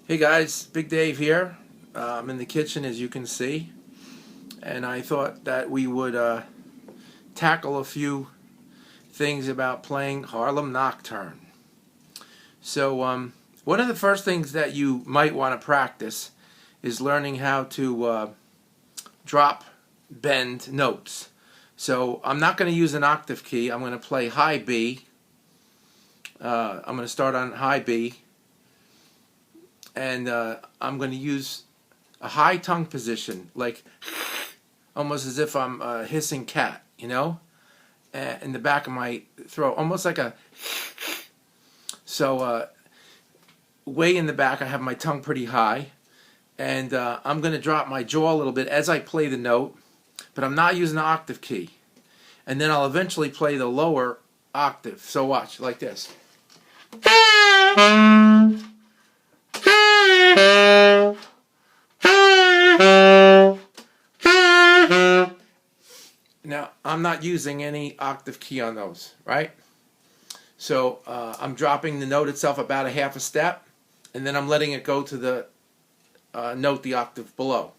Hey guys, Big Dave here. I'm in the kitchen, as you can see, and I thought that we would tackle a few things about playing Harlem Nocturne. So one of the first things that you might want to practice is learning how to drop bend notes. So I'm not going to use an octave key. I'm going to play high B. I'm going to start on high B. And I'm going to use a high tongue position, like almost as if I'm a hissing cat, you know, in the back of my throat, almost like a. So way in the back, I have my tongue pretty high, and I'm going to drop my jaw a little bit as I play the note, but I'm not using the octave key. And then I'll eventually play the lower octave. So watch, like this. Now, I'm not using any octave key on those, right? So I'm dropping the note itself about a half a step, and then I'm letting it go to the note the octave below.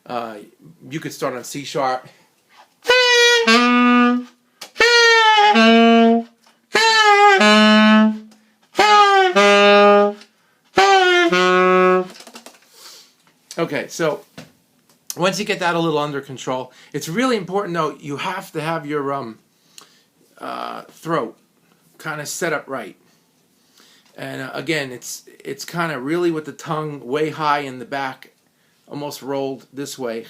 You could start on C sharp. Okay, so once you get that a little under control, it's really important, though, you have to have your throat kind of set up right. And again, it's kind of really with the tongue way high in the back, almost rolled this way.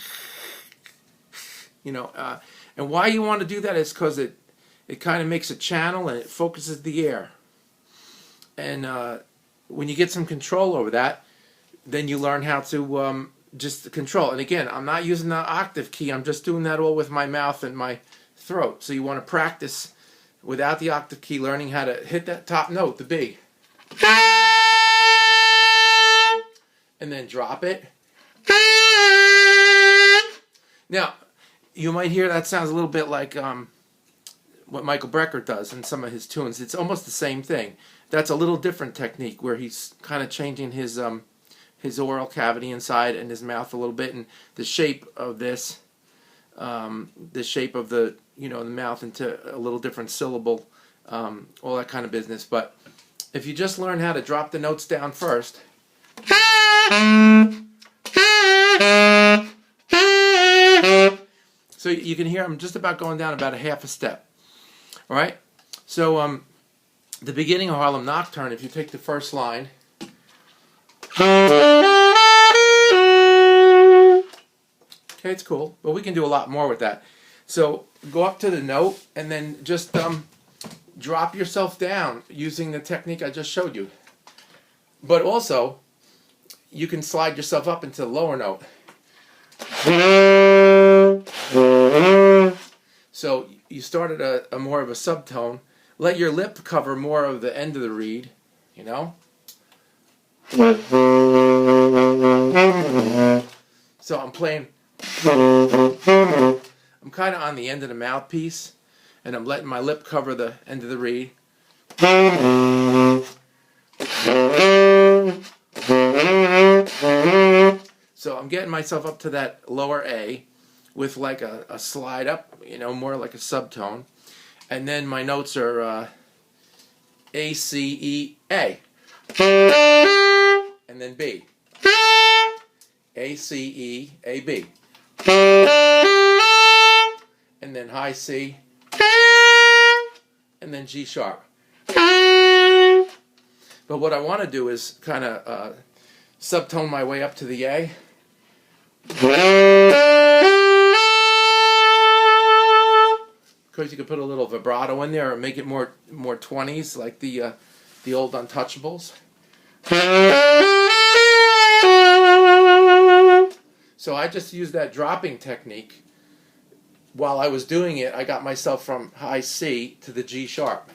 You know, and why you want to do that is because it kind of makes a channel and it focuses the air. And when you get some control over that, then you learn how to just control. And again, I'm not using the octave key. I'm just doing that all with my mouth and my throat. So you want to practice without the octave key, learning how to hit that top note, the B. And then drop it. Now, you might hear that sounds a little bit like what Michael Brecker does in some of his tunes. It's almost the same thing. That's a little different technique where he's kind of changing his oral cavity inside and his mouth a little bit, and the shape of this, the shape of the the mouth into a little different syllable, all that kind of business. But if you just learn how to drop the notes down first, so you can hear I'm just about going down about a half a step. All right. So the beginning of Harlem Nocturne, if you take the first line. Okay, it's cool, but we can do a lot more with that. So go up to the note and then just drop yourself down using the technique I just showed you. But also, you can slide yourself up into the lower note. So you start at a more of a subtone. Let your lip cover more of the end of the reed, you know? So I'm playing. I'm kind of on the end of the mouthpiece, and I'm letting my lip cover the end of the reed. So I'm getting myself up to that lower A with like a slide up, more like a subtone. And then my notes are A, C, E, A. And then B. A, C, E, A, B. And then high C. And then G sharp. But what I want to do is kind of subtone my way up to the A. Because you could put a little vibrato in there or make it more 20s, like the old Untouchables. So I just used that dropping technique. While I was doing it, I got myself from high C to the G sharp.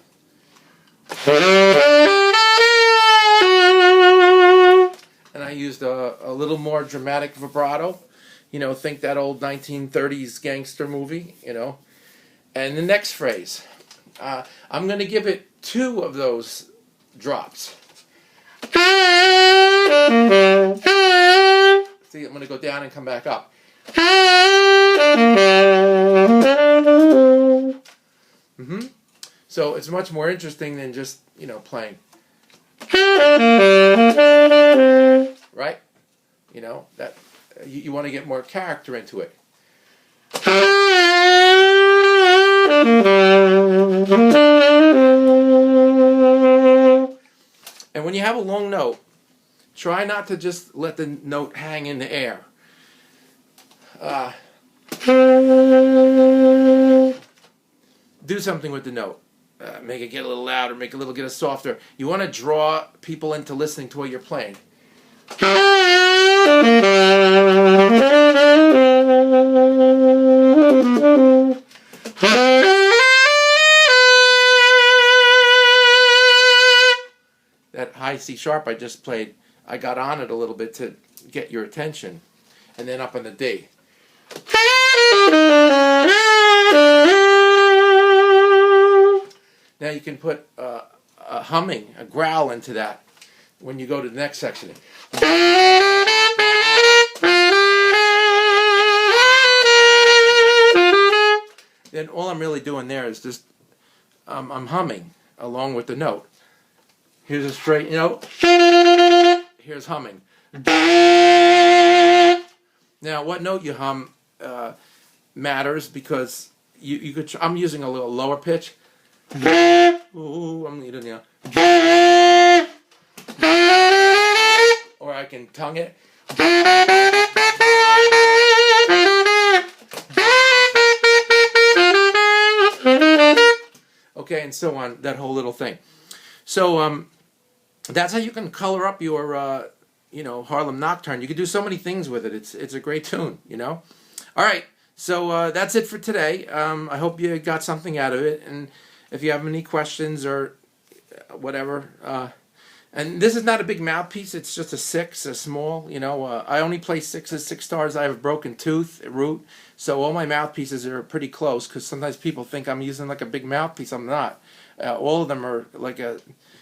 And I used a little more dramatic vibrato. Think that old 1930s gangster movie, And the next phrase, I'm going to give it 2 of those drops. down and come back up. So it's much more interesting than just, playing. Right? That you want to get more character into it. And when you have a long note, try not to just let the note hang in the air. Do something with the note. Make it get a little louder, make it get softer. You want to draw people into listening to what you're playing. That high C sharp I just played, I got on it a little bit to get your attention. And then up on the D. Now you can put a humming, a growl into that when you go to the next section. Then all I'm really doing there is just I'm humming along with the note. Here's a straight note. Here's humming. Now, what note you hum matters because you could. I'm using a little lower pitch. Ooh, I'm needing or I can tongue it. Okay, and so on. That whole little thing. So that's how you can color up your Harlem Nocturne. You can do so many things with it. It's a great tune. All right. So that's it for today. I hope you got something out of it. And if you have any questions or whatever, and this is not a big mouthpiece. It's just a 6, a small. I only play 6s, 6 stars. I have a broken tooth, a root. So all my mouthpieces are pretty close because sometimes people think I'm using like a big mouthpiece. I'm not. All of them are like a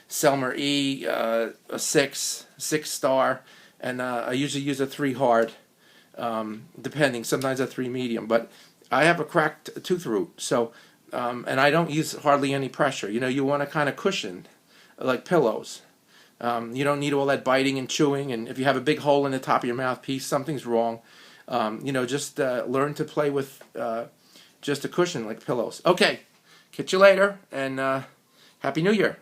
Selmer E, a 6 star, and I usually use a 3 hard, depending. Sometimes a 3 medium, but I have a cracked tooth root, so and I don't use hardly any pressure. You want to kind of cushion, like pillows. You don't need all that biting and chewing, and if you have a big hole in the top of your mouthpiece, something's wrong. Just learn to play with just a cushion like pillows. Okay, catch you later, and Happy New Year.